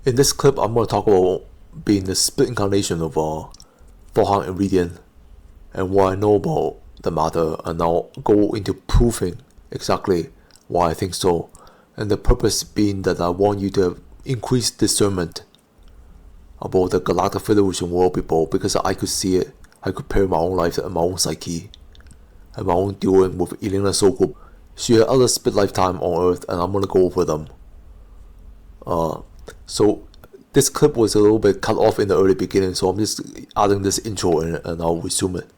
In this clip, I'm going to talk about being the split incarnation of Thor Han Eredyon and what I know about the matter, and I'll go into proving exactly why I think so. And the purpose being that I want you to have increased discernment about the Galactic Federation world people, because I could see it. I could pair my own life and my own psyche and my own dealing with Elena's soul group. She had other split lifetime on Earth, and I'm going to go over them. So this clip was a little bit cut off in the early beginning, so I'm just adding this intro in it, and I'll resume it.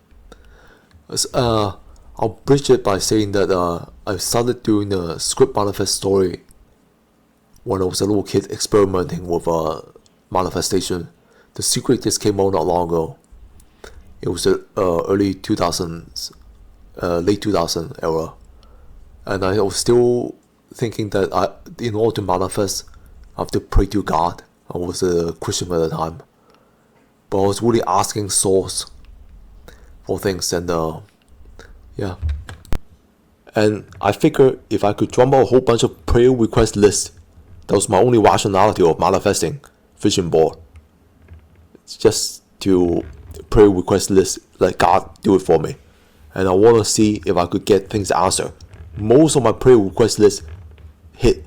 I'll bridge it by saying that I started doing the script manifest story when I was a little kid experimenting with manifestation. The secret just came out not long ago. It was the early 2000s, late 2000 era, and I was still thinking that in order to manifest, I have to pray to God. I was a Christian at the time, but I was really asking Source for things, and yeah. And I figured if I could drum out a whole bunch of prayer request lists, that was my only rationality of manifesting vision board. It's just to prayer request list, like God do it for me, and I want to see if I could get things answered. Most of my prayer request lists hit.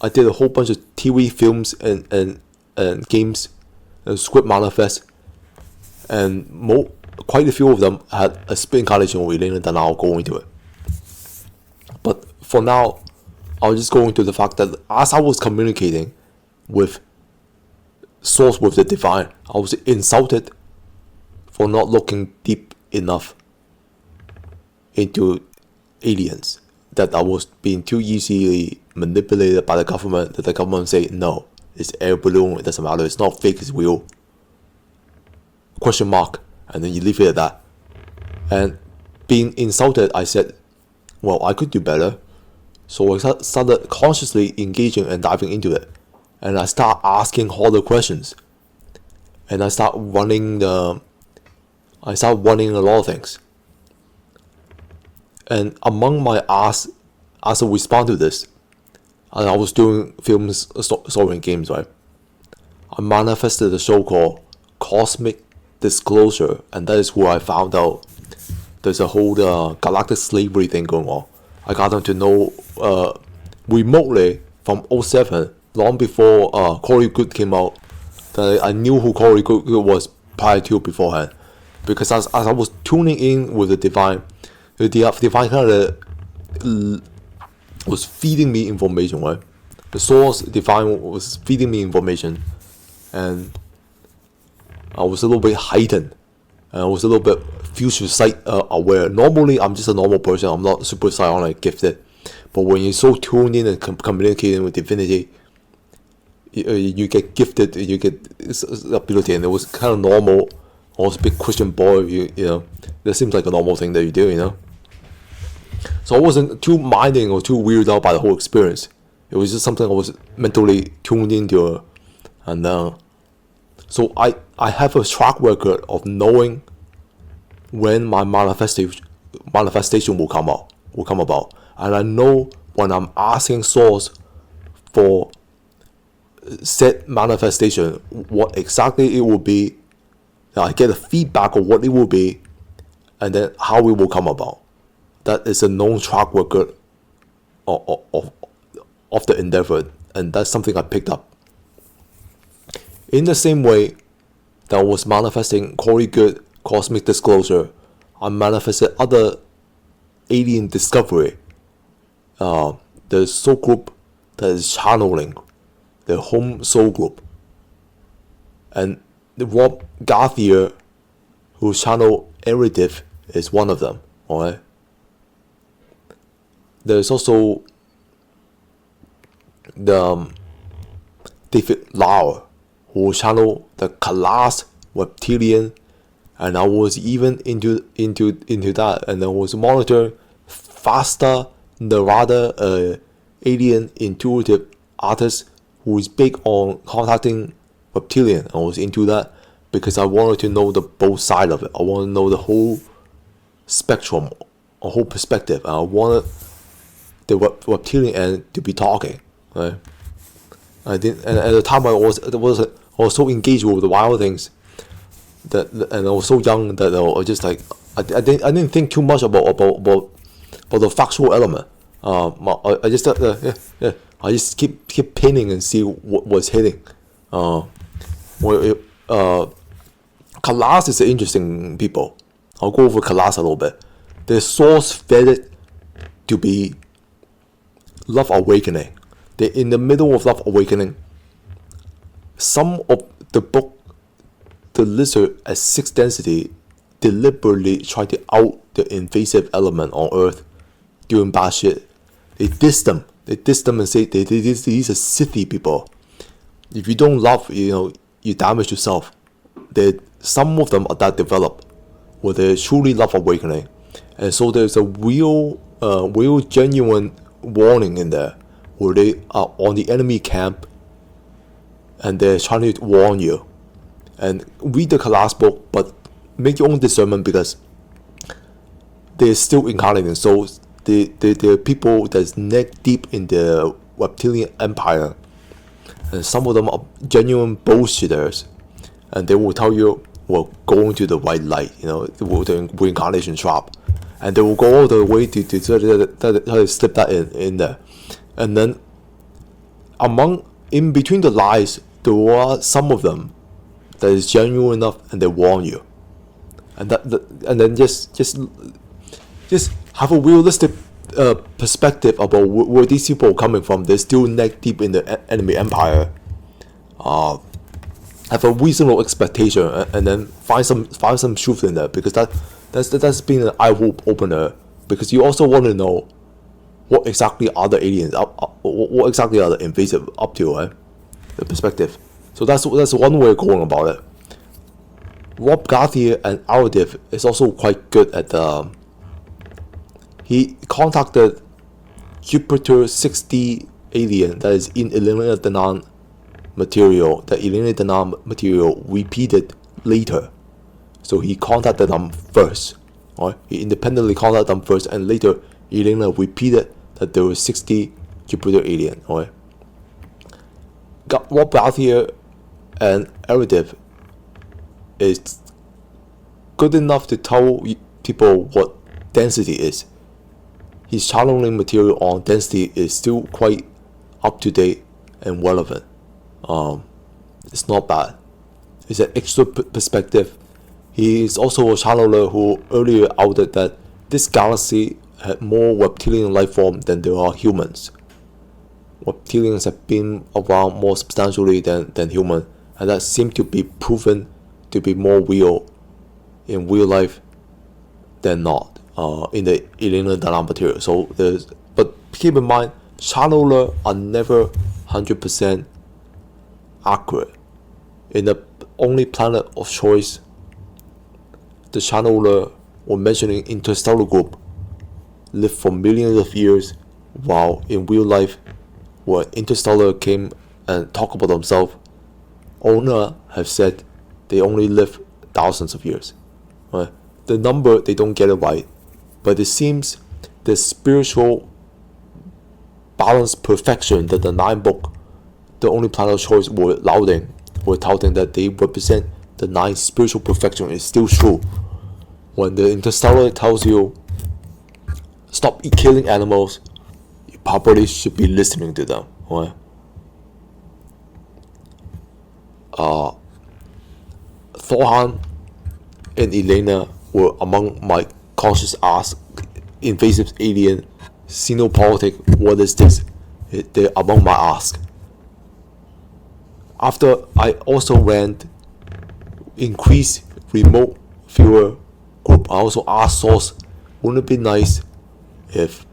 I did a whole bunch of TV, films, and games, and script manifest, and quite a few of them had a split incarnation with Elena Danaan. I'll go into it. But for now, I'll just go into the fact that as I was communicating with Source, with the Divine, I was insulted for not looking deep enough into aliens, that I was being too easily manipulated by the government, that the government say, no, it's air balloon, it doesn't matter, it's not fake, it's real, question mark, and then you leave it at that. And being insulted, I said, well, I could do better. So I started consciously engaging and diving into it, and I start asking harder questions, and I start running a lot of things. And among my asks, as a response to this, and I was doing films, story, and games, right? I manifested a show called Cosmic Disclosure, and that is where I found out there's a whole galactic slavery thing going on. I got them to know remotely from 07, long before Corey Good came out, that I knew who Corey Good was prior to beforehand. Because as I was tuning in with the Divine kind of was feeding me information, right? The Source Divine was feeding me information, and I was a little bit heightened, and I was a little bit future sight aware. Normally, I'm just a normal person. I'm not super psionic gifted, but when you're so tuned in and communicating with divinity, you get gifted. You get this ability, and it was kind of normal. I was a big Christian boy. You know, that seems like a normal thing that you do. You know. So I wasn't too minding or too weirded out by the whole experience. It was just something I was mentally tuned into, and so I have a track record of knowing when my manifestation will come about, and I know when I'm asking Source for said manifestation, what exactly it will be. I get a feedback of what it will be, and then how it will come about. That is a known track record of the endeavor, and that's something I picked up. In the same way that I was manifesting Corey Good, Cosmic Disclosure, I manifested other alien discovery. The soul group that is channeling, the home soul group, and the Rob Garthier, who channeled Eredith, is one of them. Alright. There's also the David Lauer, who channeled the Kalas reptilian, and I was even into that, and I was monitoring Faster Narada, alien intuitive artist who is big on contacting reptilian. I was into that because I wanted to know the both side of it. I wanted to know the whole spectrum, a whole perspective, and I wanted the reptilian end to be talking, right? I didn't, and at the time I was so engaged with the wild things that, and I was so young that I was just like I didn't think too much about the factual element. I just thought, yeah, I just keep painting and see what was hitting. Well, Kalas is an interesting people. I'll go over Kalas a little bit. The source fed it to be Love Awakening. They're in the middle of Love Awakening. Some of the book, the lizard at 6 density, deliberately try to out the invasive element on Earth doing bad shit. They diss them. They diss them and say these are Sithy people. If you don't love, you damage yourself. Some of them are that developed, where they truly love awakening, and so there's a real genuine warning in there, where they are on the enemy camp, and they're trying to warn you. And read the Kalas book, but make your own discernment, because they're still incarnating. So they're people that's neck deep in the reptilian empire, and some of them are genuine bullshitters, and they will tell you we're going to the white light, the reincarnation trap, and they will go all the way to try to slip that in there. And then in between the lies, there are some of them that is genuine enough, and they warn you, and then just have a realistic perspective about where these people are coming from. They're still neck deep in the enemy empire. Have a reasonable expectation, and then find some truth in there, because that's been an eye opener. Because you also want to know what exactly are the aliens what exactly are the invasive up to, right? The perspective. So that's one way of going about it. Rob Garthier and Audif is also quite good at he contacted Jupiter 60 alien that is in Elena Danaan material. That Elena Danaan material repeated later. So he contacted them first. Right? He independently contacted them first, and later Elena repeated that there were 60 Jupiter alien. Right? Rob Garthier and Eredyon is good enough to tell people what density is. His channeling material on density is still quite up to date and relevant. It's not bad. It's an extra perspective. He is also a channeler who earlier outed that this galaxy had more reptilian life form than there are humans. Reptilians have been around more substantially than human, and that seemed to be proven to be more real in real life than not in the Elena Danaan material. But keep in mind, channeler are never 100% accurate. In the only planet of choice, the channeler or mentioning interstellar group lived for millions of years, while in real life, when interstellar came and talk about themselves, owner have said they only live thousands of years. Right? The number, they don't get it right, but it seems the spiritual balance perfection that the 9 book, the only planet of choice, were touting that they represent the 9 spiritual perfection is still true. When the interstellar tells you stop killing animals, you probably should be listening to them. Right? Thor Han and Elena were among my conscious ask invasive alien xenopolitic. What is this? They're among my ask. After I also ran increased remote viewer group, I also asked Source, wouldn't it be nice if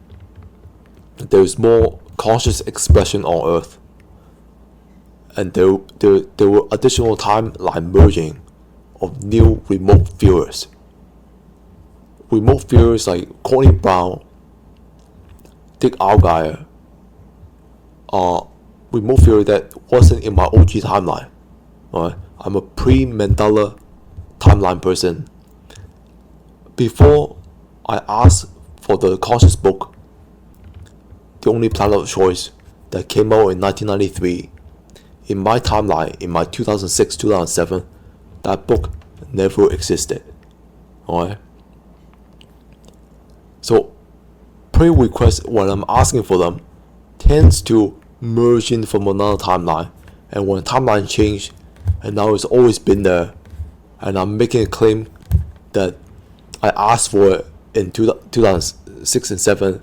there's more conscious expression on Earth, and there were additional timeline merging of new remote viewers. Remote viewers like Courtney Brown, Dick Argyle, remote viewer that wasn't in my OG timeline. Right? I'm a pre-Mandela timeline person. Before I asked for the conscious book, the only planet of choice, that came out in 1993, in my timeline, in my 2006, 2007, that book never existed. Alright? So, prayer requests, when I'm asking for them, tends to merge in from another timeline. And when timeline change, and now it's always been there, and I'm making a claim that I asked for it in 2006 and 7,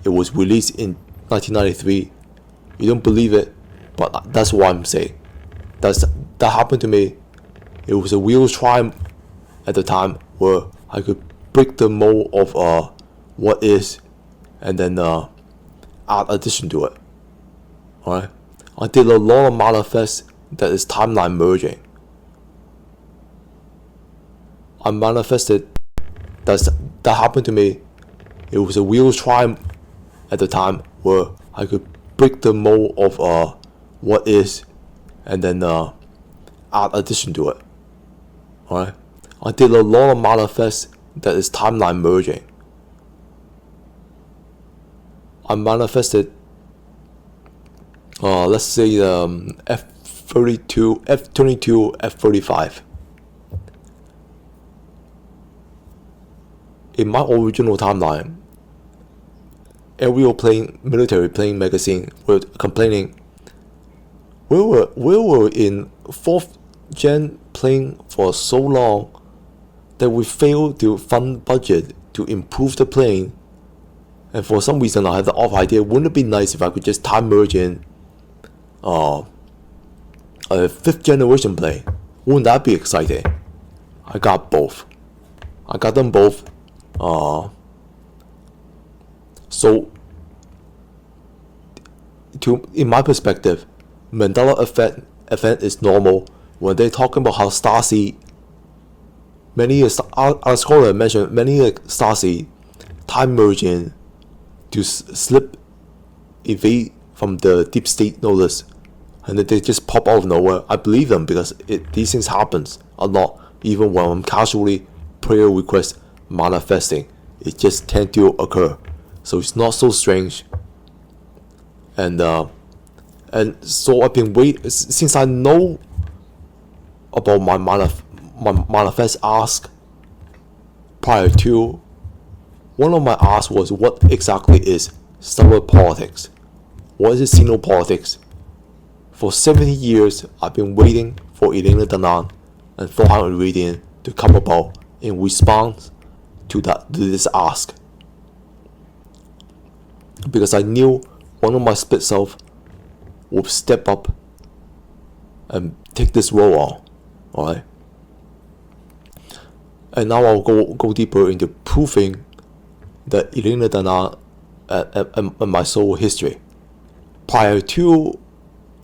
it was released in 1993. You don't believe it, but that's what I'm saying. That happened to me. It was a real triumph at the time where I could break the mold of what is, and then add addition to it. Alright? I did a lot of manifest that is timeline merging. I manifested that happened to me. It was a real triumph at the time where I could break the mold of what is, and then add addition to it. Alright? I did a lot of manifest that is timeline merging. I manifested let's say F32, F22, F35. In my original timeline, military playing magazine were complaining we were in 4th gen playing for so long that we failed to fund budget to improve the plane, and for some reason I had the off idea, wouldn't it be nice if I could just time merge in a 5th generation plane? Wouldn't that be exciting? I got both. I got them both. So, in my perspective, Mandela effect is normal when they're talking about how Starseed, our scholar mentioned many Starseed time merging to slip, evade from the deep state notice, and that they just pop out of nowhere. I believe them because these things happens a lot, even when I'm casually prayer request manifesting. It just tend to occur, so it's not so strange. And so I've been waiting since I know about my manifest ask. Prior to, one of my asks was, what exactly is stellar politics? What is xenopolitics? For 70 years, I've been waiting for Elena Danaan and Thor Han Eredyon to come about in response to this ask, because I knew one of my split self would step up and take this role on. Alright? And now I'll go deeper into proving that Elena Danaan and my soul history. Prior to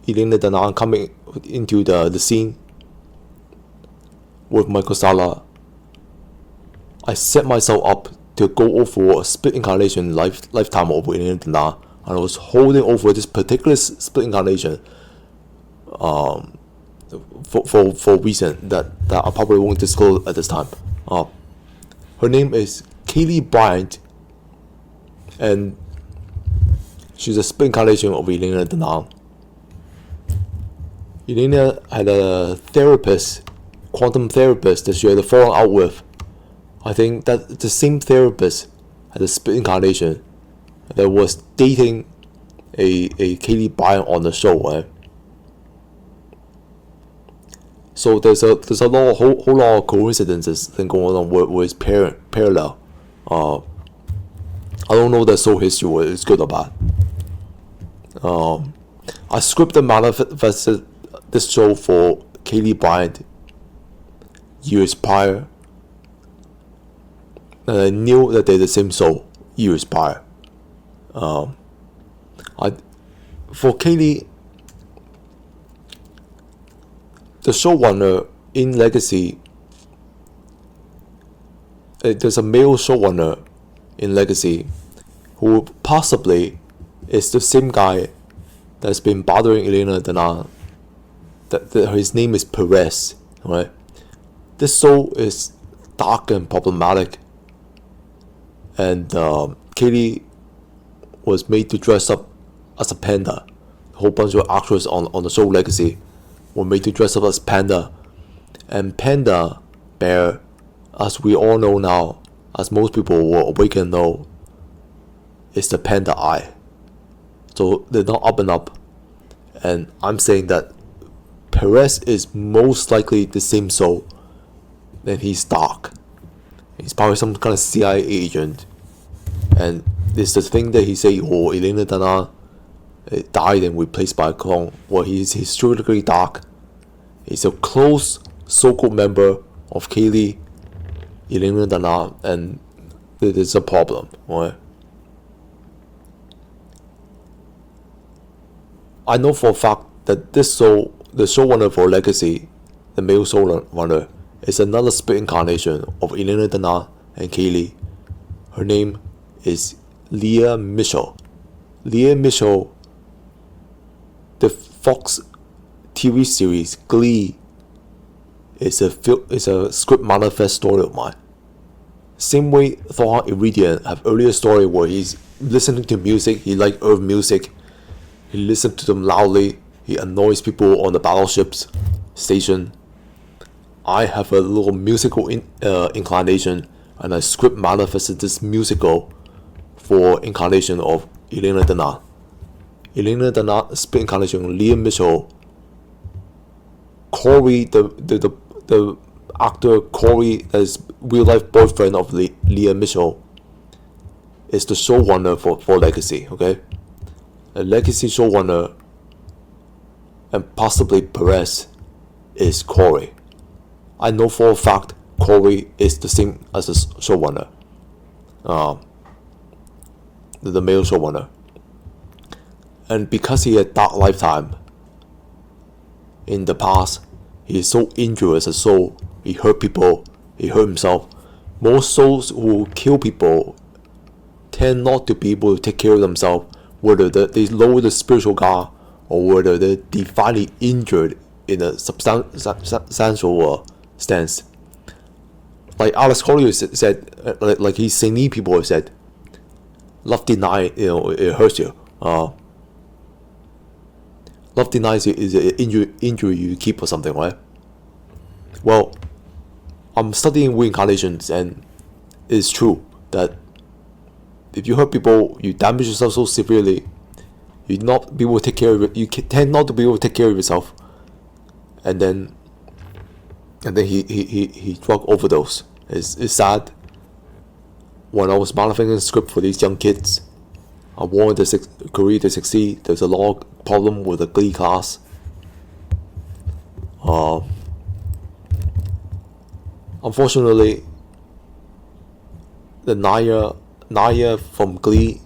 Elena Danaan coming into the scene with Michael Sala, I set myself up to go over a split incarnation lifetime over Elena Danaan, and I was holding over this particular split incarnation for a reason that I probably won't disclose at this time. Her name is Kaylee Bryant, and she's a split incarnation of Elena Danaan. Elena had a therapist, quantum therapist, that she had fallen out with. I think that the same therapist had a split incarnation that was dating a Kaylee Bryant on the show, right? So there's a whole lot of coincidences thing going on where it's parallel. I don't know that soul history is good or bad. I scripted manifested this show for Kaylee Bryant years prior, and I knew that they're the same soul years prior. For Kaylee, the showrunner in Legacy, there's a male showrunner in Legacy who possibly is the same guy that's been bothering Elena Danaan. That his name is Perez, right? This soul is dark and problematic, and Kaylee was made to dress up as a panda, whole bunch of actors on the show Legacy were made to dress up as Panda. And Panda Bear, as we all know now, as most people will awaken know, is the panda eye. So they're not up and up. And I'm saying that Perez is most likely the same soul. Then he's dark. He's probably some kind of CIA agent. And this the thing that he said, oh, Elena Danaan died and replaced by a clone. Well, he's historically dark. He's a close so-called member of Kaylee, Elena Danaan, and there's a problem, right? I know for a fact that the showrunner for Legacy, the male showrunner, is another split incarnation of Elena Danaan and Kaylee. Her name is Leah Mitchell. Leah Mitchell, the Fox TV series Glee, is a script manifest story of mine. Same way Thor Han Eredyon have earlier story where he's listening to music, he like earth music, he listens to them loudly, he annoys people on the battleship's station. I have a little musical inclination, and I script manifested this musical for incarnation of Elena Danaan. Elena Danaan split incarnation Leah Mitchell. Corey, the actor Corey, that is real life boyfriend of Leah Mitchell, is the showrunner for Legacy. Okay, a Legacy showrunner, and possibly Perez is Corey. I know for a fact Corey is the same as the showrunner, the male showrunner, and because he had dark lifetime in the past, he is so injured as a soul. He hurt people, he hurt himself. Most souls who kill people tend not to be able to take care of themselves, whether they lower the spiritual guard or whether they're divinely injured in a substantial stance. Like Alex Collier said, like his Saini people have said, love denies, it hurts you. Love denies is an injury you keep or something, right? Well, I'm studying reincarnations, and it's true that if you hurt people, you damage yourself so severely, you not be able to take care of it. You tend not to be able to take care of yourself, and then he drug overdose. It's sad. When I was manifesting a script for these young kids, I wanted their career to succeed. There's a lot of problem with the Glee class. Unfortunately, the Naya from Glee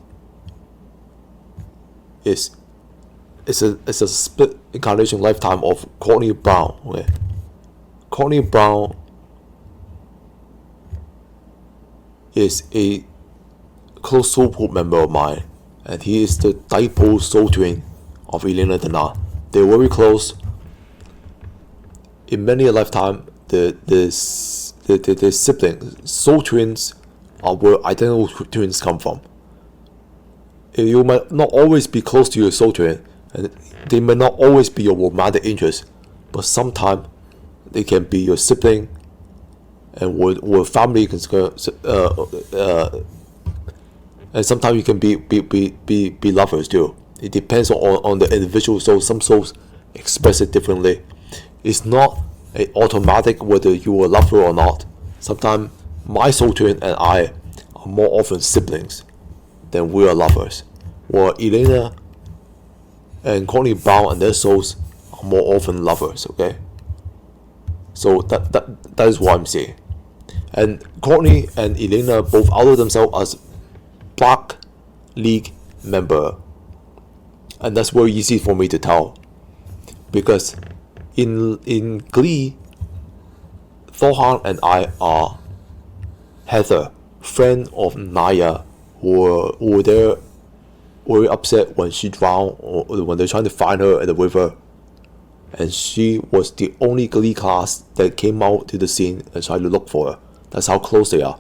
is a split incarnation lifetime of Courtney Brown. Okay? Courtney Brown is a close soul member of mine, and he is the dipole soul twin of Elena Danaan. They're very close. In many a lifetime, the siblings, soul twins, are where identical twins come from. You might not always be close to your soul twin, and they may not always be your romantic interest, but sometimes they can be your sibling, and with family and sometimes you can be lovers too. It depends on the individual soul. Some souls express it differently. It's not automatic whether you are a lover or not. Sometimes my soul twin and I are more often siblings than we are lovers. While Elena and Courtney Brown and their souls are more often lovers. Okay, so that is what I'm saying. And Courtney and Elena both outed themselves as Black League member, and that's very easy for me to tell, because in Glee, Thor Han and I are Heather, friend of Naya, who were there, very upset when she drowned, or when they're trying to find her at the river, and she was the only Glee class that came out to the scene and tried to look for her. That's how close they are.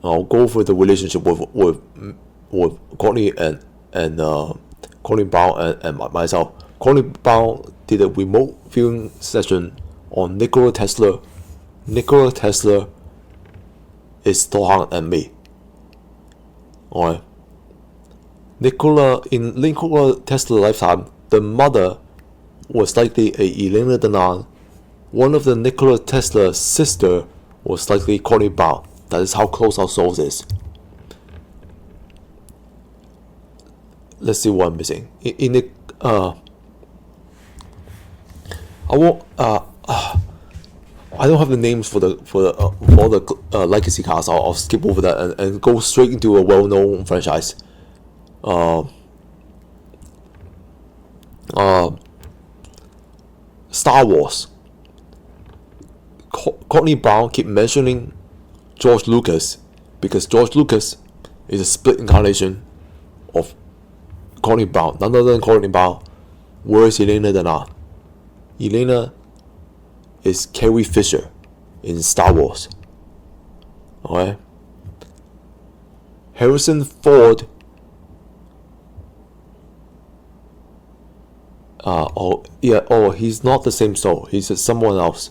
I'll go over the relationship with Courtney and and Colin Brown and myself. Colin Brown did a remote viewing session on Nikola Tesla. Nikola Tesla is Thor Han and me. Alright. In Nikola Tesla's lifetime, the mother was likely a Elena Danaan. One of the Nikola Tesla's sister was likely Colin Brown. That is how close our souls is. Let's see what I'm missing. In the I won't. I don't have the names for all the legacy cast. I'll skip over that and go straight into a well-known franchise. Star Wars. Courtney Brown keep mentioning George Lucas because George Lucas is a split incarnation of Courtney Brown. None other than Courtney Brown. Where is Elena Danaan? Elena is Carrie Fisher in Star Wars. Okay. Harrison Ford. He's not the same soul. He's someone else.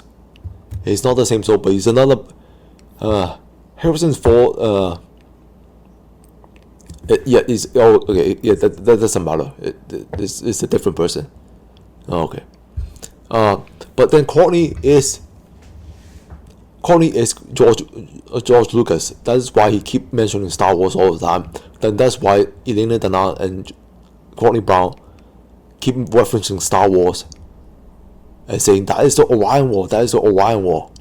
He's not the same soul, but he's another. Harrison Ford. That doesn't matter. It's a different person. Okay. But then Courtney is George Lucas. That is why he keep mentioning Star Wars all the time. Then that's why Elena Danaan and Courtney Brown keep referencing Star Wars and saying that is the Orion War. That is the Orion War.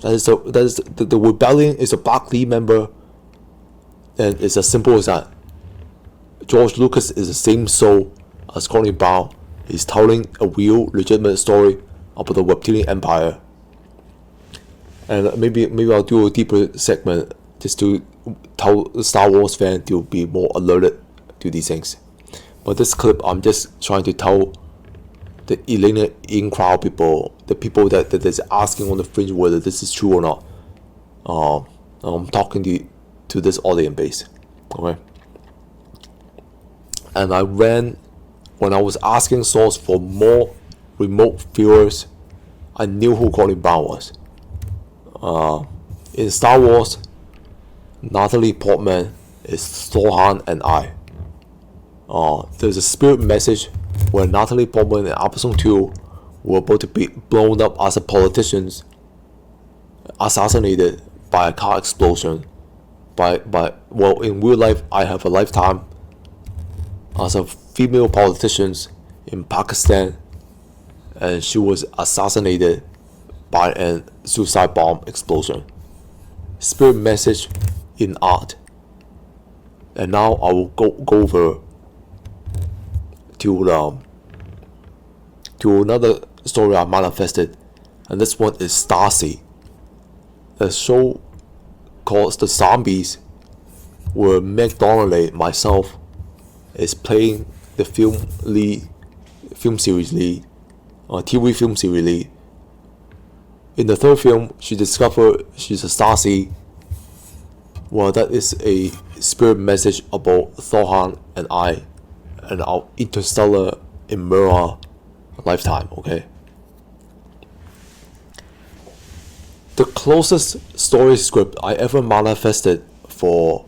That is the rebellion is a Black Lee member, and it's as simple as that. George Lucas is the same soul as Courtney Brown. He's telling a real, legitimate story about the reptilian empire. And maybe I'll do a deeper segment just to tell the Star Wars fan to be more alerted to these things. But this clip, I'm just trying to tell the Elena in crowd people, the people that is asking on the fringe whether this is true or not. I'm talking to this audience base. Okay. And I ran. When I was asking source for more remote viewers, I knew who Colin Brown was. In Star Wars, Natalie Portman is Thor Han and I. There's a spirit message where Natalie Portman in episode 2 were about to be blown up as a politicians, assassinated by a car explosion. In real life, I have a lifetime as a female politician in Pakistan, and she was assassinated by a suicide bomb explosion. Spirit message in art. And now I will go over to another story I manifested, and this one is Stacy. The show called The Zombies, where Meg Donnelly, myself, is playing the TV film series lead. In the third film, she discovered she's a Stacy. Well, that is a spirit message about Thor Han and I and our interstellar in mirror lifetime. Okay. The closest story script I ever manifested for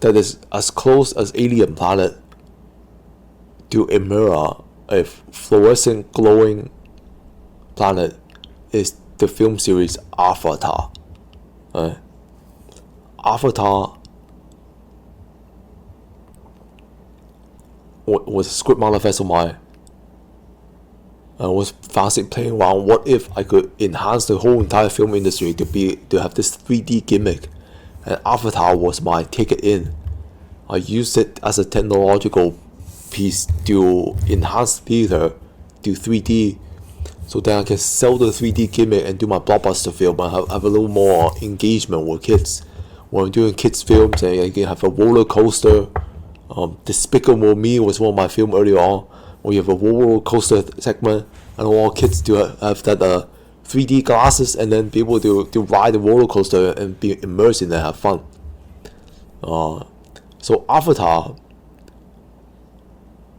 that is as close as alien planet to a mirror, a fluorescent glowing planet, is the film series Avatar. Avatar was a script manifest of mine. I was fascinated playing around. What if I could enhance the whole entire film industry to have this 3D gimmick? And Avatar was my ticket in. I used it as a technological piece to enhance theater to 3D, so that I can sell the 3D gimmick and do my blockbuster film and have a little more engagement with kids. When I'm doing kids films, and I can have a roller coaster. Despicable Me was one of my films earlier on, where you have a roller coaster segment and all kids to have that 3D glasses and then be able to ride the roller coaster and be immersed in it and have fun. So Avatar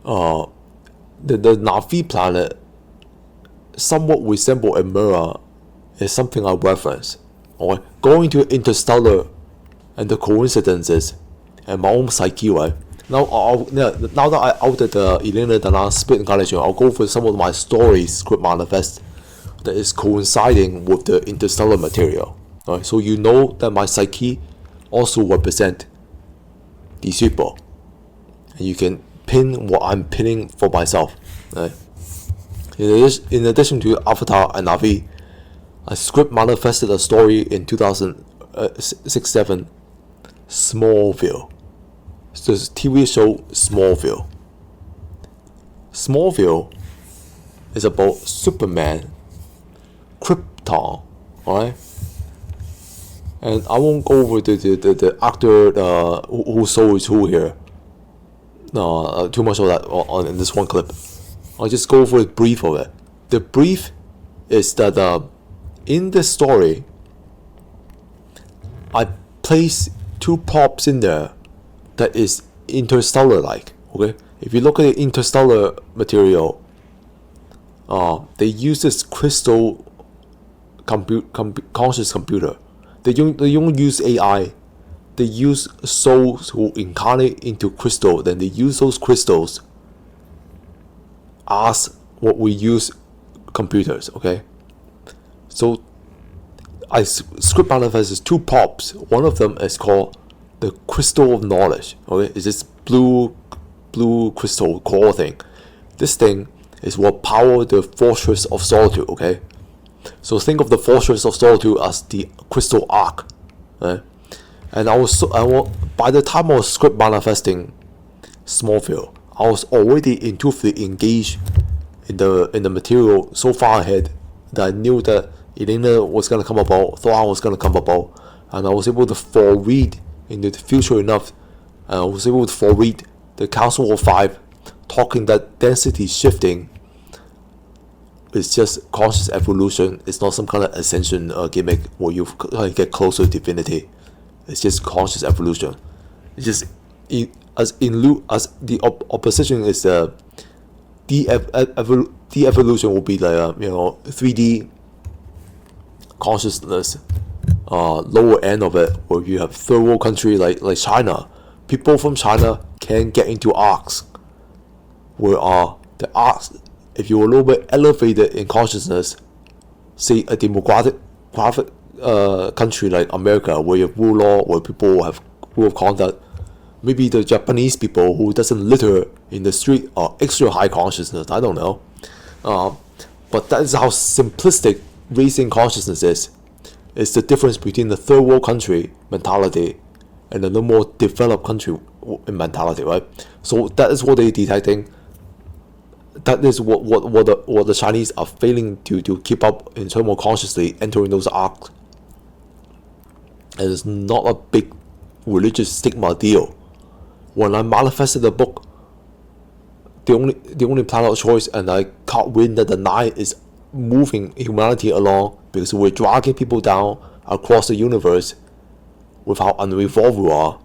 the Na'vi planet somewhat resemble a mirror is something I reference. Or going to Interstellar and the coincidences and my own psyche, right? Now that I outed the Elena Danaan split Incarnation, I'll go for some of my story script manifest that is coinciding with the interstellar material. Right? So you know that my psyche also represent these people. And you can pin what I'm pinning for myself. Right? In addition to Avatar and Na'vi, I script manifested a story in 2006-7, Smallville. It's this TV show Smallville. Smallville is about Superman, Krypton, alright? And I won't go over the actor who soul is who here. No, too much of that in this one clip. I'll just go over a brief of it. The brief is that in this story, I place two props in there that is interstellar-like. Okay, if you look at the interstellar material, they use this crystal conscious computer. They don't use AI. They use souls who incarnate into crystal. Then they use those crystals as what we use computers. Okay, so I script manifest is two props. One of them is called the crystal of knowledge. Okay, it's this blue crystal core thing. This thing is what power the fortress of solitude. Okay, so think of the fortress of solitude as the crystal arc. Right? And by the time I was script manifesting Smallville, I was already intuitively engaged in the material so far ahead that I knew that Elena was gonna come about, Thor Han was gonna come about, and I was able to foreread into the future enough, and I was able to foreread the Council of Five talking that density shifting is just conscious evolution. It's not some kind of ascension gimmick where you get closer to divinity. It's just conscious evolution. It's just as the opposition is de-evolution will be like 3D consciousness, lower end of it, where you have third world country like China. People from China can get into arcs, where the arcs, if you're a little bit elevated in consciousness, say a democratic country like America, where you have rule law, where people have rule of conduct, maybe the Japanese people who doesn't litter in the street are extra high consciousness. I don't know, but that is how simplistic raising consciousness is. It's the difference between the third world country mentality and the more developed country mentality, right? So that is what they're detecting. That is what the Chinese are failing to keep up in terms of consciously entering those arcs. And it's not a big religious stigma deal. When I manifested the book, the only planet of choice, and I caught wind that the nine is moving humanity along because we're dragging people down across the universe with how unevolved we are,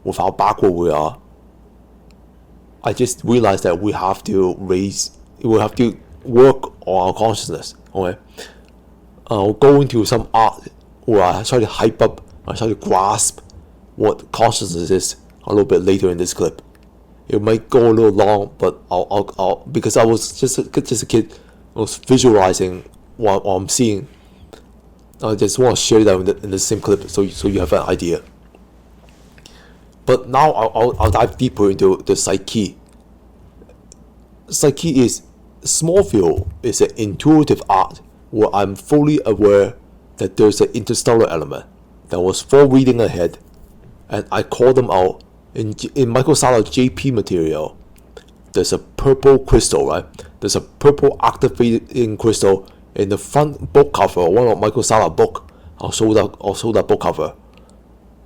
with how backward we are. I just realized that we have to work on our consciousness. Okay, I'll go into some art where I try to hype up, I try to grasp what consciousness is a little bit later in this clip. It might go a little long, but I'll because I was just a kid, I was visualizing what I'm seeing. I just want to share that in the same clip so you have an idea. But now I'll dive deeper into the psyche. Psyche is Smallville is an intuitive art where I'm fully aware that there's an interstellar element that was forereading ahead, and I call them out in Michael Sala's JP material. There's a purple crystal, right? There's a purple activating crystal in the front book cover, one of Michael Sala's book. I'll show that book cover.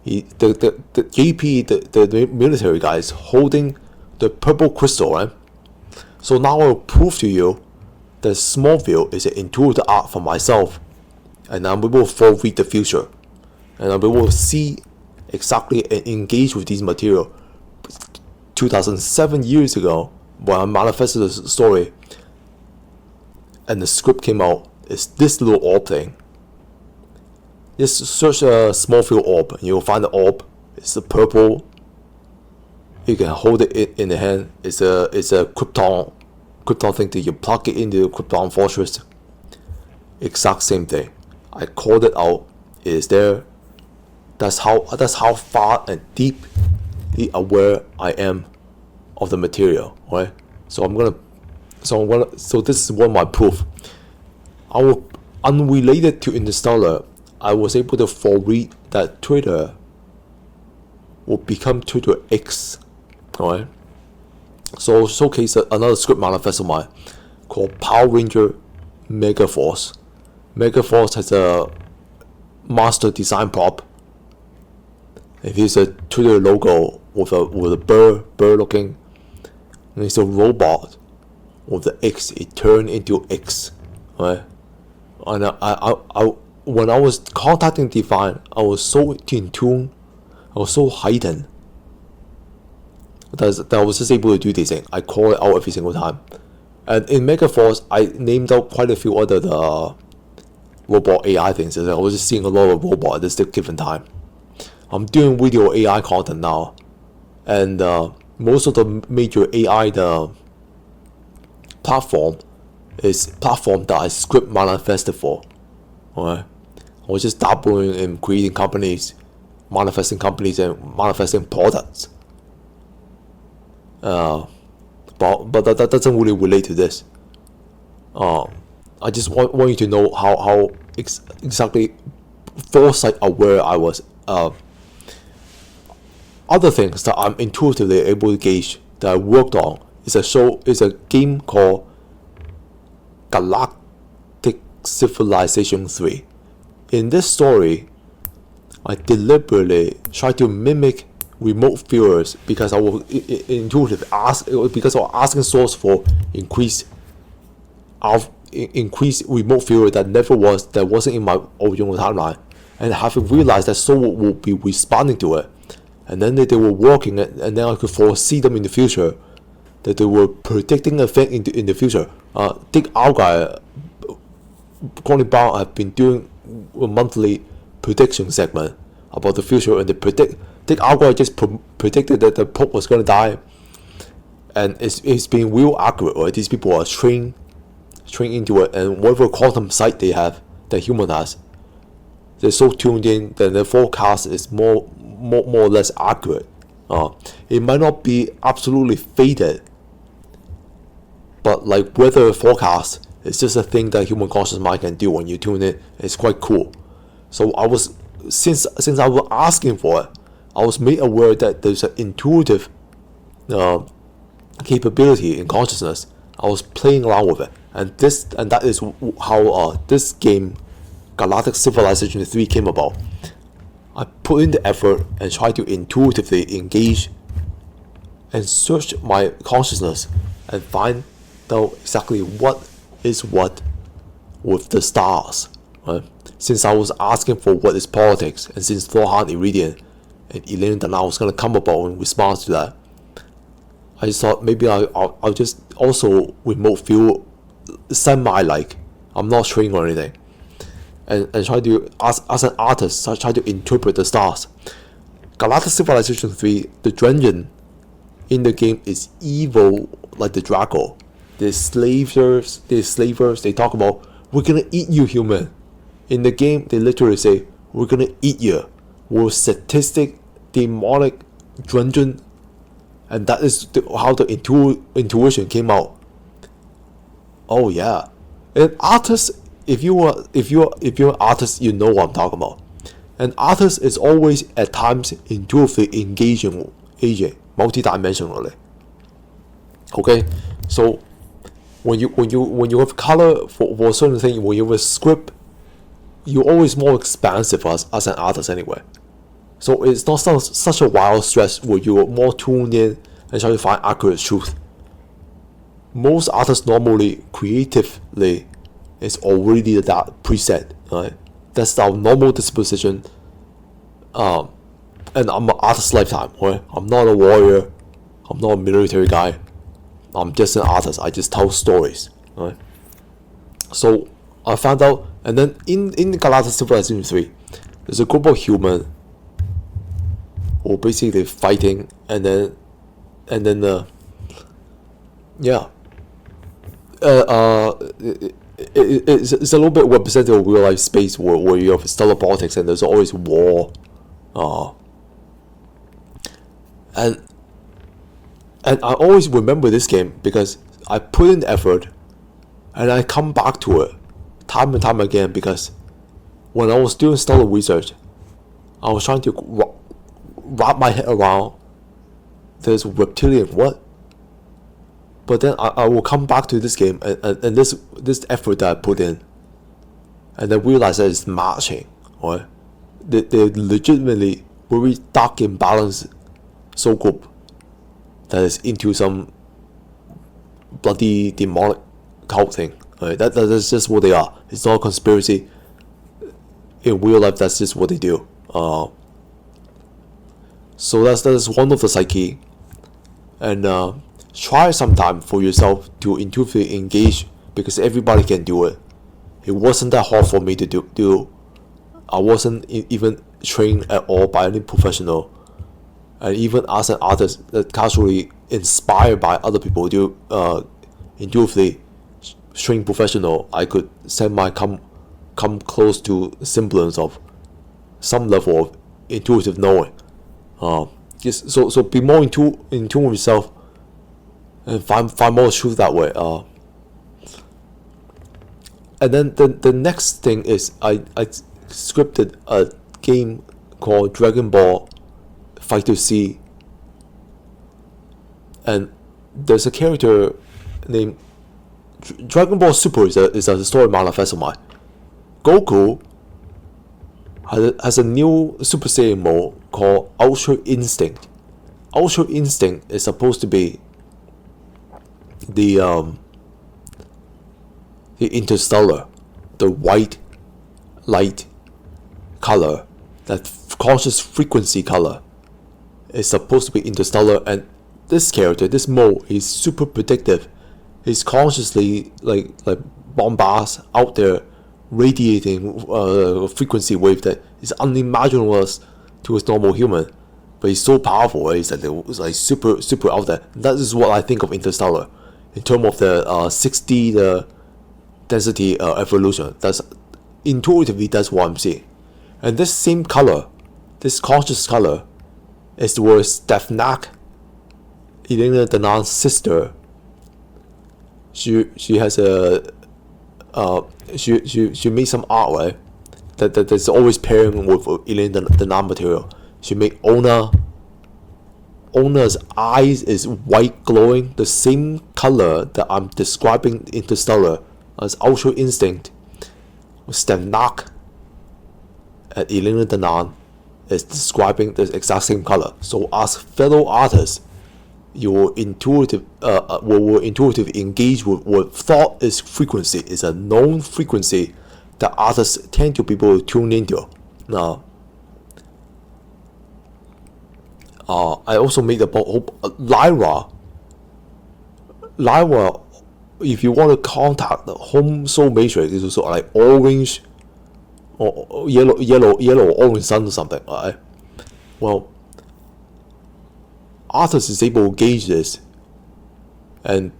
The JP, the military guy, is holding the purple crystal, right? So now I'll prove to you that Smallville is an intuitive art for myself, and I'm able to foreread the future, and I'm able to see exactly and engage with these material. 2007 years ago, when I manifested the story and the script came out, it's this little orb thing. Just search a small field orb and you'll find the orb. It's a purple. You can hold it in the hand. It's a Krypton thing that you plug it into the Krypton fortress. Exact same thing. I called it out. It is there. That's how far and deeply aware I am of the material, right? So this is one of my proof. Unrelated to Interstellar, I was able to foreread that Twitter will become Twitter X, alright? So showcase another script manifest of mine called Power Ranger Megaforce. Megaforce has a master design prop. It is a Twitter logo with a bird looking, and it's a robot with the X. It turned into X, right? And I when I was contacting Divine, I was so in tune, I was so heightened that I was just able to do this thing. I call it out every single time. And in Megaforce, I named out quite a few other robot AI things. I was just seeing a lot of robot at this given time. I'm doing video AI content now, and most of the major AI platform that I script manifested for. Alright, I was just dabbling in creating companies, manifesting companies, and manifesting products. But that doesn't really relate to this. I just want you to know how exactly foresight aware I was. Other things that I'm intuitively able to gauge that I worked on is a game called Galactic Civilization 3. In this story, I deliberately try to mimic remote viewers because I was intuitively because I was asking source for increased remote viewer that wasn't in my original timeline, and having realized that soul will be responding to it, and then they were working it, and then I could foresee them in the future, that they were predicting a thing in the future. Dick Alguy, Colin Brown have been doing a monthly prediction segment about the future, and Dick Alguy just predicted that the Pope was going to die, and it's been real accurate. Right? These people are trained into it, and whatever quantum sight they have, that human has, they're so tuned in that the forecast is more or less accurate. It might not be absolutely faded, but like weather forecast is just a thing that human conscious mind can do when you tune in. It's quite cool. So I was since I was asking for it, I was made aware that there's an intuitive capability in consciousness. I was playing around with it, and that is how this game, Galactic Civilization 3, came about. I put in the effort and tried to intuitively engage and search my consciousness and find out exactly what is what with the stars. Right? Since I was asking for what is politics, and since Thor Han Eredyon and Elena Danaan was going to come about in response to that, I just thought maybe I'll just also remote view semi-like. I'm not trained or anything. And try to, as an artist, I try to interpret the stars. Galactic Civilization 3, the dungeon in the game is evil like the Draco. They're slavers, they talk about, we're gonna eat you, human. In the game, they literally say, we're gonna eat you. We're sadistic, demonic dungeon, and that is how the intuition came out. Oh yeah, and artists, if you're an artist, you know what I'm talking about. An artist is always at times intuitively engaging multidimensionally. Okay, so when you have color for a certain thing, when you have a script, you're always more expansive as an artist anyway. So it's not such a wild stretch where you're more tuned in and try to find accurate truth. Most artists normally, creatively, it's already that preset, right? That's our normal disposition. And I'm an artist lifetime, right? I'm not a warrior. I'm not a military guy. I'm just an artist. I just tell stories, right? So I found out, and then in Galactic Civilization 3, there's a group of human who are basically fighting, and then yeah, it's a little bit representative of real life space where you have stellar politics and there's always war, and I always remember this game because I put in effort and I come back to it time and time again, because when I was doing stellar research, I was trying to wrap my head around this reptilian what. But then I will come back to this game and this effort that I put in, and then realize that it's matching, right? They're legitimately very dark and balanced soul group that is into some bloody demonic cult thing, right? That's just what they are. It's not a conspiracy. In real life, that's just what they do. So that's one of the psyche, and try sometime for yourself to intuitively engage, because everybody can do it. It wasn't that hard for me to do. I wasn't even trained at all by any professional, and even as an artist that casually inspired by other people to intuitively trained professional, I could send my come close to semblance of some level of intuitive knowing. So be more in tune with yourself and find more truth that way. And then the next thing is I scripted a game called Dragon Ball Fighter C, and there's a character named Dragon Ball Super is a story manifest of mine. Goku has a new Super Saiyan mode called Ultra Instinct. Ultra Instinct is supposed to be the interstellar, the white light color, that conscious frequency color is supposed to be interstellar. And this character, this mode, is super predictive. He's consciously like bombast out there, radiating frequency wave that is unimaginable to a normal human, but he's so powerful. Right? It's like super out there. That is what I think of interstellar in terms of the 60 the density evolution. That's intuitively that's what I'm seeing. And this same color, this conscious color, is where Stephnak, Elena Danaan's sister, she has a she made some art, right? That's always pairing with Elena Danaan material. She made Ona's eyes is white glowing, the same color that I'm describing Interstellar as Ultra Instinct. Stephnak and Elena Danaan is describing the exact same color. So as fellow artists, you will intuitively engage with thought is frequency. It's a known frequency that artists tend to be able to tune into. Now, I also made a Lyra. Lyra, if you want to contact the home soul matrix, is also like orange or yellow orange sun or something. Right? Well, artist is able to gauge this and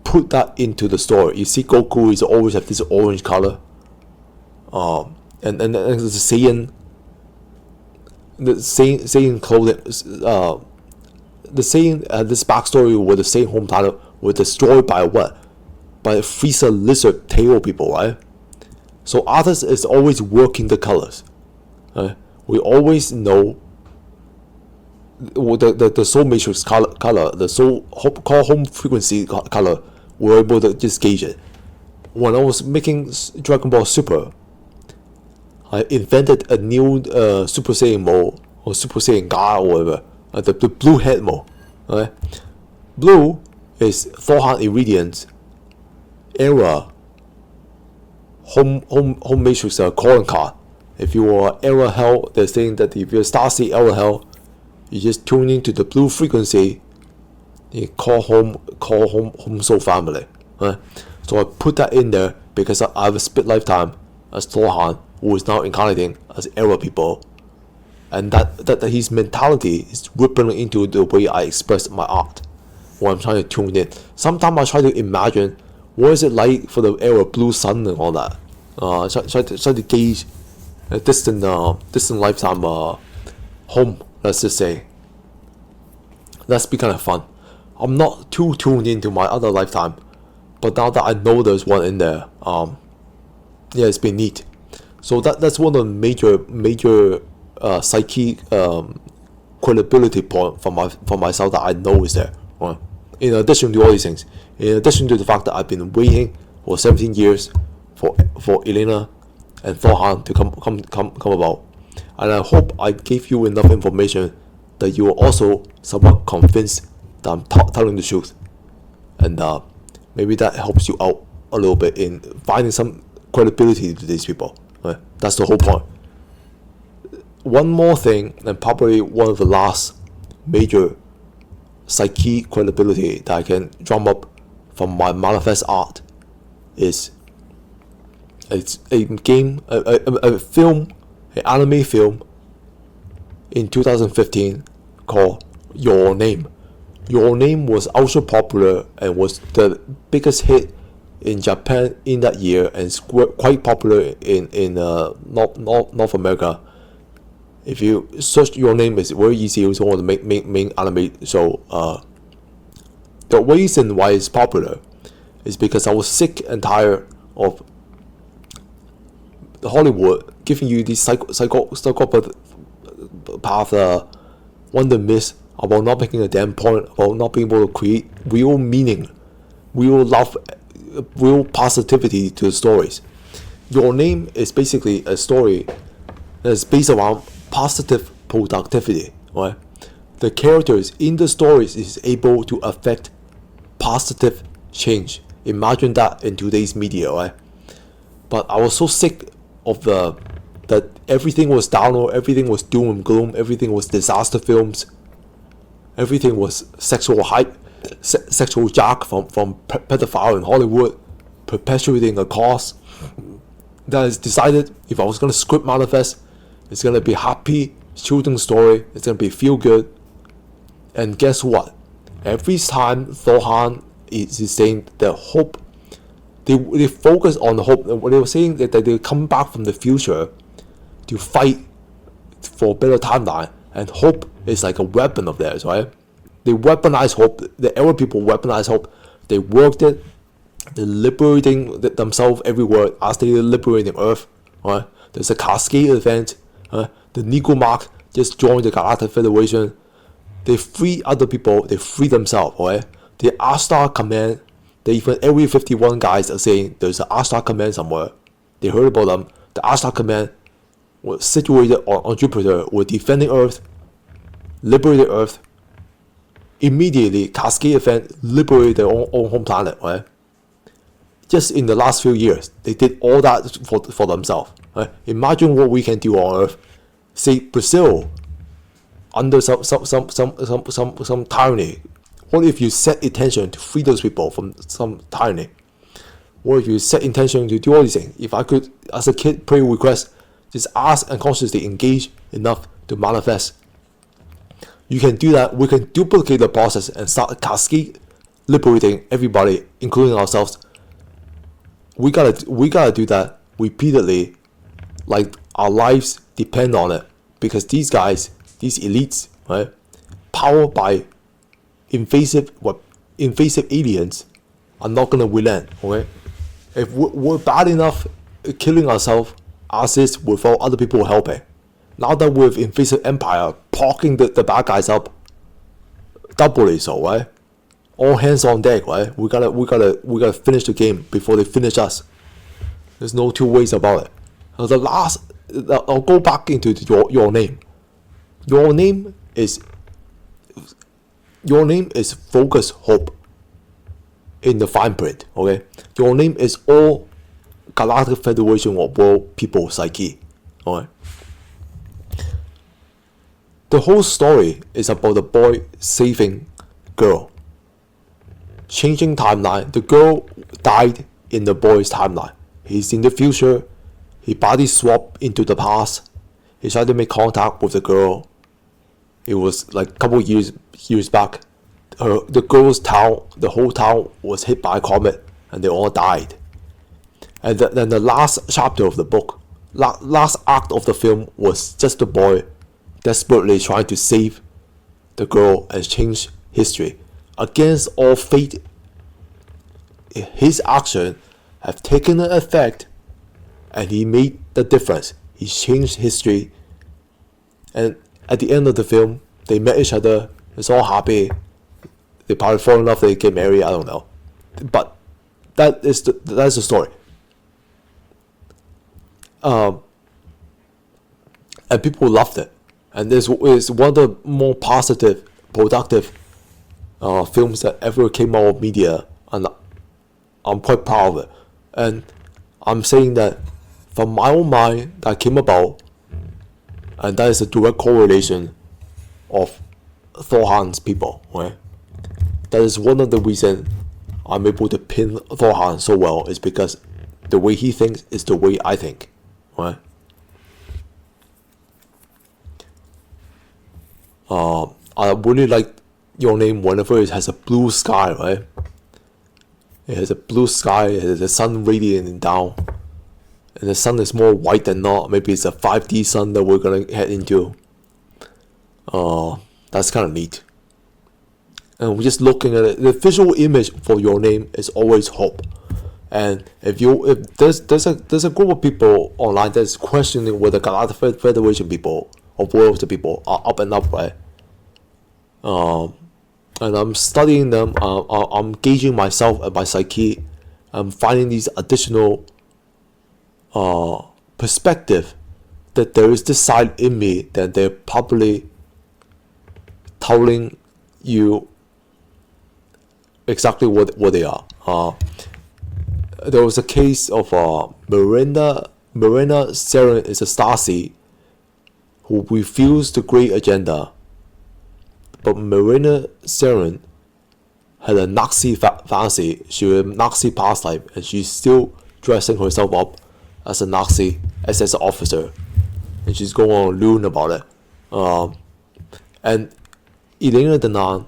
put that into the story. You see, Goku is always have this orange color, and the Saiyan clothing, the Saiyan this backstory with the Saiyan home title were destroyed by what? By Frieza lizard tail people, right? So artist is always working the colors. Right? We always know the soul matrix color, the soul call home frequency color. We're able to just gauge it. When I was making Dragon Ball Super, I invented a new Super Saiyan mode, or Super Saiyan God, or whatever, the blue head mode. Right? Blue is Thor Han Eredyon's era home matrix calling card. If you are era hell, they're saying that if you're Starseed era hell, you just tune into the blue frequency Home Soul Family. Right? So I put that in there because I have a split lifetime as Thor Han, who is now incarnating as era people, and that his mentality is rippling into the way I express my art when I'm trying to tune in. Sometimes I try to imagine what is it like for the era Blue Sun and all that. Try to gauge a distant lifetime home. Let's just say. That's be kind of fun. I'm not too tuned into my other lifetime, but now that I know there's one in there, yeah, it's been neat. So that's one of the major psyche credibility point for myself that I know is there. Right? In addition to all these things, in addition to the fact that I've been waiting for 17 years for Elena and Thor Han to come about, and I hope I gave you enough information that you are also somewhat convinced that I'm telling the truth, and maybe that helps you out a little bit in finding some credibility to these people. Right? That's the whole point. One more thing, and probably one of the last major psyche credibility that I can drum up from my manifest art is it's a game, a film, an anime film in 2015 called Your Name. Your Name was ultra popular and was the biggest hit in Japan in that year, and it's quite popular in North America. If you search Your Name, it's very easy. It's one of the main anime show. The reason why it's popular is because I was sick and tired of Hollywood giving you these psychopath wonder myths about not making a damn point, about not being able to create real meaning, real love, real positivity to the stories. Your Name is basically a story that is based around positive productivity. Right? The characters in the stories is able to affect positive change. Imagine that in today's media, right? But I was so sick of that everything was download, everything was doom and gloom, everything was disaster films, everything was sexual hype, sexual jack from pedophile in Hollywood, perpetuating a cause. That is decided if I was gonna script manifest, it's gonna be happy children's story, it's gonna be feel good. And guess what? Every time Thor Han is saying the hope, they focus on the hope. When they were saying that they come back from the future to fight for a better timeline, and hope is like a weapon of theirs, right? They weaponize hope. The era people weaponize hope. They worked it. They're liberating themselves everywhere as they're liberating Earth. Right? There's a Cascade event. The Nico Mark just joined the Galactic Federation. They free other people. They free themselves. Right? The Astar Command. They even every 51 guys are saying there's an Astar Command somewhere. They heard about them. The Astar Command was situated on Jupiter. Were defending Earth. Liberated Earth. Immediately, Cascade event liberated their own home planet. Right? Just in the last few years, they did all that for themselves. Right? Imagine what we can do on Earth. Say Brazil, under some tyranny. What if you set intention to free those people from some tyranny? What if you set intention to do all these things? If I could, as a kid, pray request, just ask and consciously engage enough to manifest. You can do that. We can duplicate the process and start a cascade liberating everybody, including ourselves. We gotta do that repeatedly, like our lives depend on it. Because these guys, these elites, right, powered by invasive aliens, are not gonna relent. Okay, if we're bad enough killing ourselves as is without other people helping, now that we've invasive empire pocking the bad guys up, doubly so, right? All hands on deck, right? We gotta finish the game before they finish us. There's no two ways about it. I'll go back into your name. Your name is focus hope in the fine print. Okay, your name is all Galactic Federation of World People Psyche. Alright. The whole story is about the boy saving girl. changing timeline. The girl died in the boy's timeline. He's in the future. He body swapped into the past. He tried to make contact with the girl. It was like a couple years back. The girl's town, the whole town was hit by a comet, and they all died. And then the last chapter of the book, last act of the film, was just the boy desperately trying to save the girl and change history. Against all fate, his action have taken an effect, and he made the difference. He changed history, and at the end of the film, they met each other. It's all happy. They probably fall in love. They get married. I don't know, but that's the story. And people loved it, and this is one of the more positive, productive films that ever came out of media, and I'm quite proud of it. And I'm saying that from my own mind that came about, and that is a direct correlation of Thor Han's people, right? That is one of the reasons I'm able to pin Thor Han so well, is because the way he thinks is the way I think, right? I really like Your Name whenever it has a blue sky, right? It has a blue sky, it has the sun radiating down, and the sun is more white than not. Maybe it's a 5D sun that we're gonna head into. That's kind of neat. And we're just looking at it. The visual image for Your Name is always hope. And if there's a group of people online that's questioning whether Galactic Federation people or World people are up and up, right? And I'm studying them. I'm gauging myself and my psyche. I'm finding these additional perspective that there is this side in me that they're probably telling you exactly what they are. There was a case of Marina Saren is a Stasi who refused the Great Agenda, but Marina Saren had a Nazi fancy. She was a Nazi past life, and she's still dressing herself up as a Nazi SS officer, and she's going on loon about it. And Elena Danaan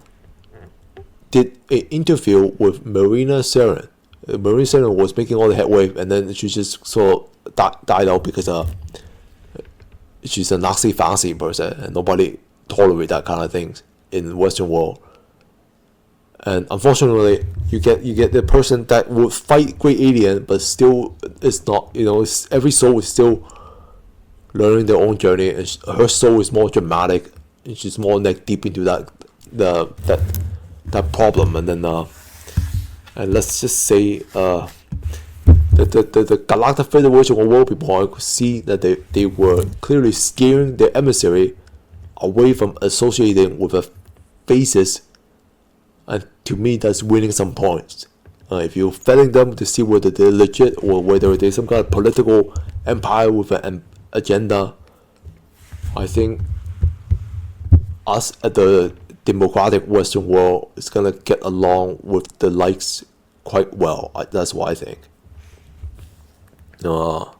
did an interview with Marina Saren. Marina Saren was making all the headway, and then she just sort of died out because she's a Nazi fancy person, and nobody tolerate that kind of things in the Western world. And unfortunately, you get the person that would fight Great Alien, but still it's not. Every soul is still learning their own journey, and her soul is more dramatic, and she's more neck deep into that problem. And then and let's just say the Galactic Federation of World people, I could see that they were clearly steering their emissary away from associating with a faces, and to me that's winning some points. If you're vetting them to see whether they're legit or whether they're some kind of political empire with an agenda, I think us at the democratic Western world is gonna get along with the likes quite well. That's what I think. I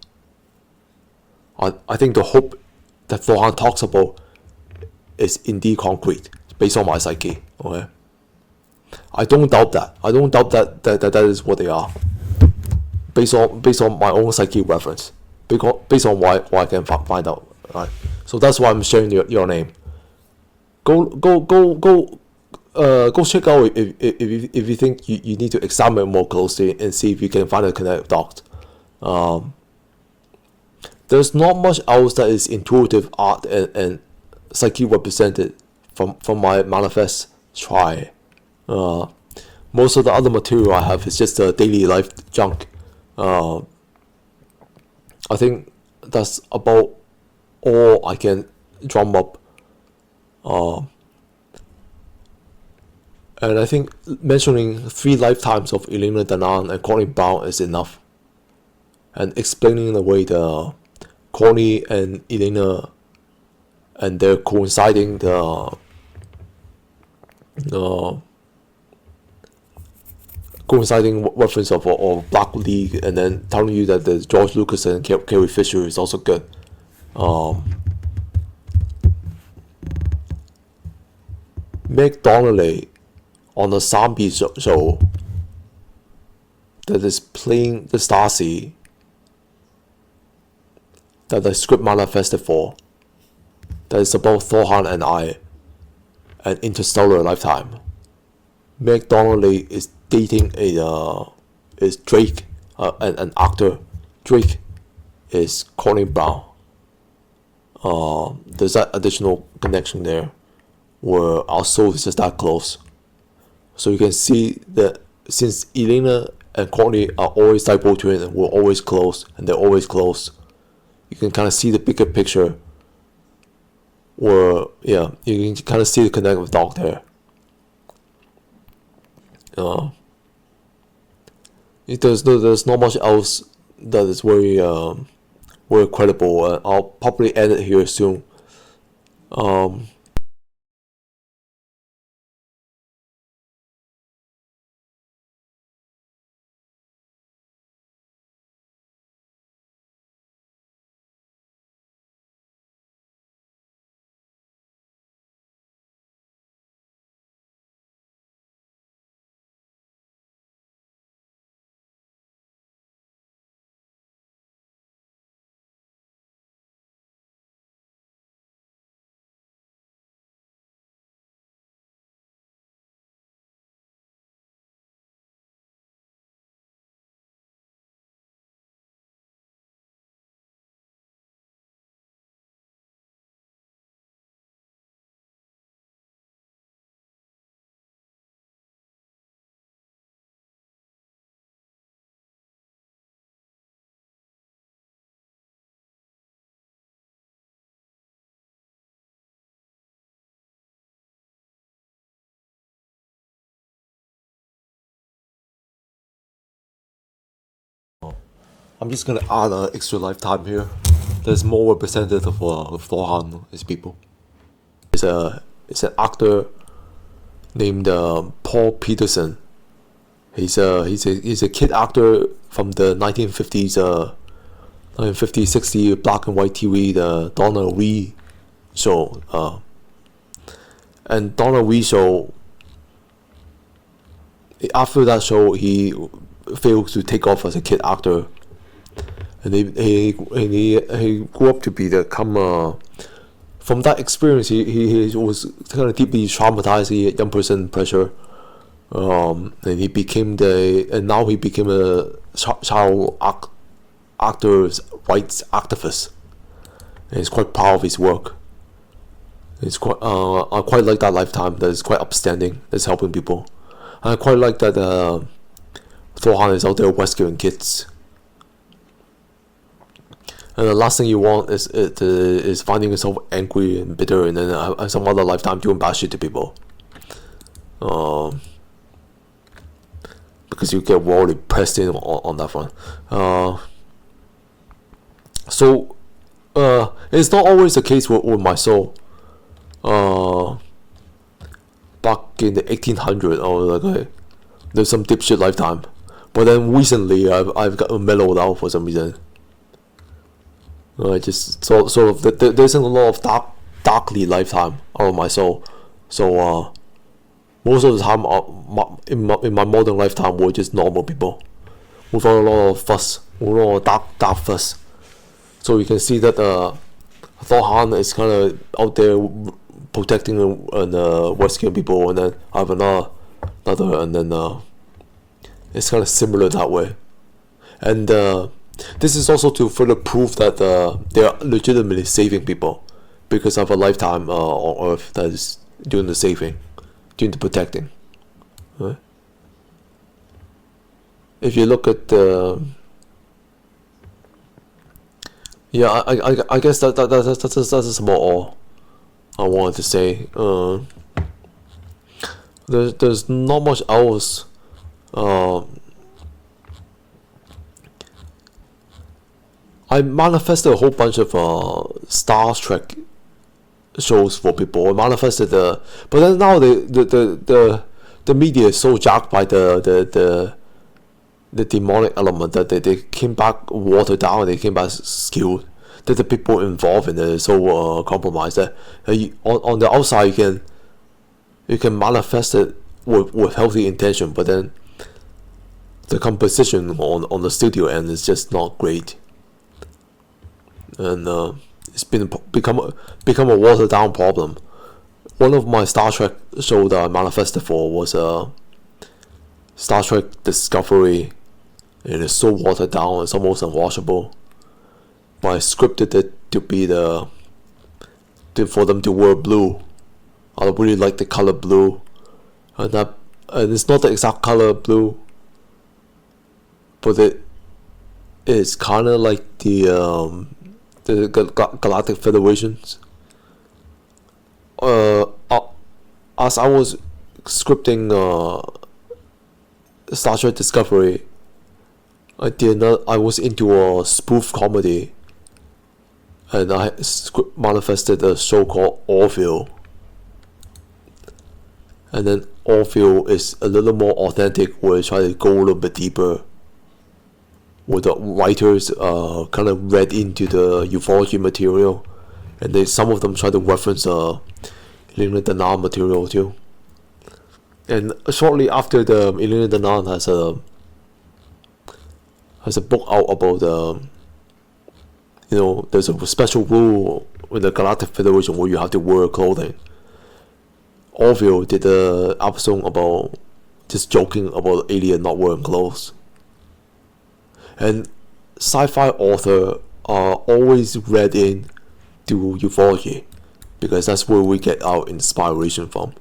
think the hope that Thor Han talks about is indeed concrete, based on my psyche. Okay, I don't doubt that. I don't doubt that is what they are, based on my own psyche reference, based on what I can find out. Right, so that's why I'm sharing your name. Go check out if you think you need to examine more closely and see if you can find a connected dot. There's not much else that is intuitive art and psyche represented from my manifest try. Most of the other material I have is just daily life junk. I think that's about all I can drum up. And I think mentioning 3 lifetimes of Elena Danaan and Connie Brown is enough, and explaining the way the Connie and Elena and they're coinciding the coinciding reference of Black League, and then telling you that the George Lucas and Carrie Fisher is also good. Mick Donnelly on a zombie show that is playing the Stasi that the script manifested for, that is about Thor Han and I, an interstellar lifetime. Mick Donnelly is dating is Drake, an actor. Drake is Courtney Brown. There's that additional connection there, where our soul is just that close. So you can see that since Elena and Courtney are always typo twin and we're always close, and they're always close, you can kind of see the bigger picture. Where you can kind of see the connective dot there. There's not much else that is very credible. I'll probably end it here soon. I'm just gonna add an extra lifetime here. There's more representative of Thor Han as people. It's an actor named Paul Peterson. He's a kid actor from the 1950s, 60 black and white TV, the Donna Wee show. And Donna Wee show, after that show, he failed to take off as a kid actor. And he grew up to become from that experience. He was kind of deeply traumatized. He had young person pressure, and now he became a child actors rights activist. And he's quite proud of his work. It's quite I quite like that lifetime. That is quite upstanding. That's helping people. And I quite like that Thor Han is out there rescuing kids. And the last thing you want is finding yourself angry and bitter, and then some other lifetime doing bad shit to people. Because you get really pressed in on that front. So it's not always the case with my soul. Back in the 1800s, there's some dipshit lifetime, but then recently I've got mellowed out for some reason. Just sort of there isn't a lot of darkly lifetime out of my soul. So most of the time in my modern lifetime, we're just normal people without a lot of fuss, without a lot of dark fuss. So you can see that Thor Han is kind of out there protecting and rescuing people, and then I have another, and then it's kind of similar that way. And this is also to further prove that they are legitimately saving people, because of a lifetime on Earth that is doing the saving, doing the protecting. Right? If you look at I guess that's about all I wanted to say. There's not much else. I manifested a whole bunch of Star Trek shows for people. I manifested but then now the media is so jacked by the the demonic element, that they came back watered down, they came back skewed, that the people involved in it is so compromised that on the outside you can manifest it with healthy intention, but then the composition on the studio end is just not great, and it's become a watered down problem. One of my Star Trek show that I manifested for was Star Trek Discovery, and it's so watered down, it's almost unwatchable. But I scripted it to be for them to wear blue. I really like the color blue, and it's not the exact color blue, but it is kind of like the Galactic Federations. As I was scripting Star Trek Discovery, I was into a spoof comedy, and I manifested a show called Orville. And then Orville is a little more authentic, where I try to go a little bit deeper, where the writers kind of read into the ufology material, and some of them try to reference Elena Danaan material too. And shortly after, the Elena Danaan has a book out about there's a special rule in the Galactic Federation where you have to wear clothing. Orville did an episode about just joking about alien not wearing clothes. And sci-fi authors are always read in to ufology, because that's where we get our inspiration from.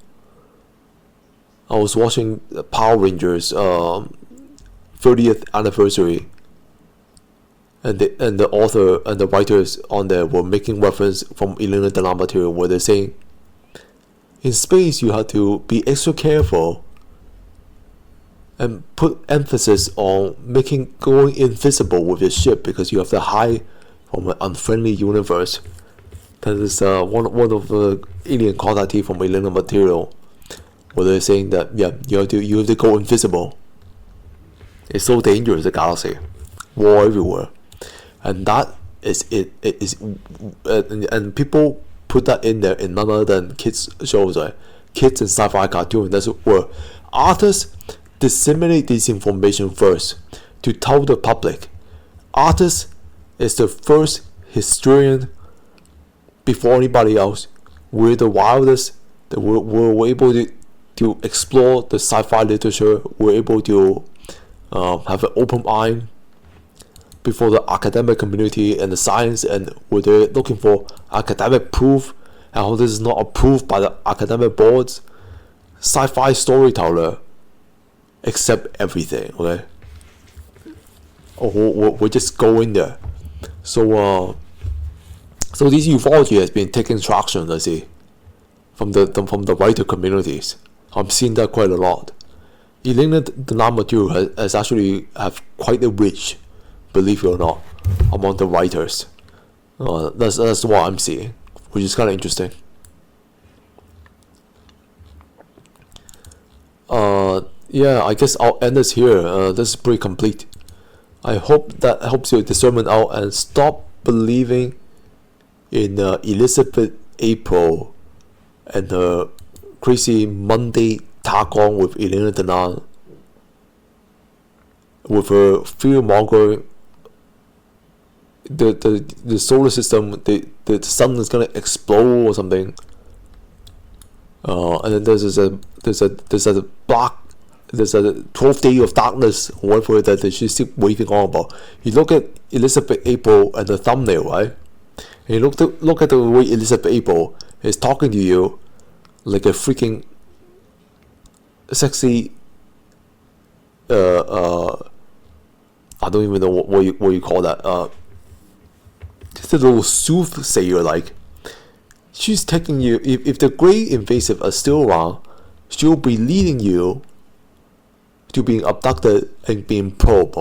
I was watching Power Rangers 30th anniversary, and the author and the writers on there were making reference from Elena Danaan material, where they're saying, in space you have to be extra careful and put emphasis on going invisible with your ship, because you have to hide from an unfriendly universe. That is one of the alien contactee from Elena material, where they're saying that you have to go invisible. It's so dangerous, the galaxy, war everywhere, and that is it. It is, and people put that in there in none other than kids shows, right? Kids and sci-fi cartoon. That's where artists disseminate this information first to tell the public. Artists is the first historian before anybody else. We're the wildest. That we're able to explore the sci-fi literature. We're able to have an open mind before the academic community and the science, and where they're looking for academic proof and how this is not approved by the academic boards. Sci-fi storyteller accept everything, okay? We're just going there. So this ufology has been taking traction, I see, from the writer communities. I'm seeing that quite a lot. Elena Danaan material has actually have quite a reach, believe it or not, among the writers. That's what I'm seeing, which is kind of interesting. Yeah, I guess I'll end this here. This is pretty complete. I hope that helps your discernment out, and stop believing in Elizabeth April and her crazy Monday tag on with Elena Danaan, with her fear mongering. The solar system, the sun is gonna explode or something. And then there's a 12th day of darkness, or whatever that she's still waving on about. You look at Elizabeth April and the thumbnail, right? And you look at the way Elizabeth April is talking to you like a freaking sexy I don't even know what you call that, just a little soothsayer. Like, she's taking you, if the great invasive are still around, she'll be leading you to being abducted and being probed.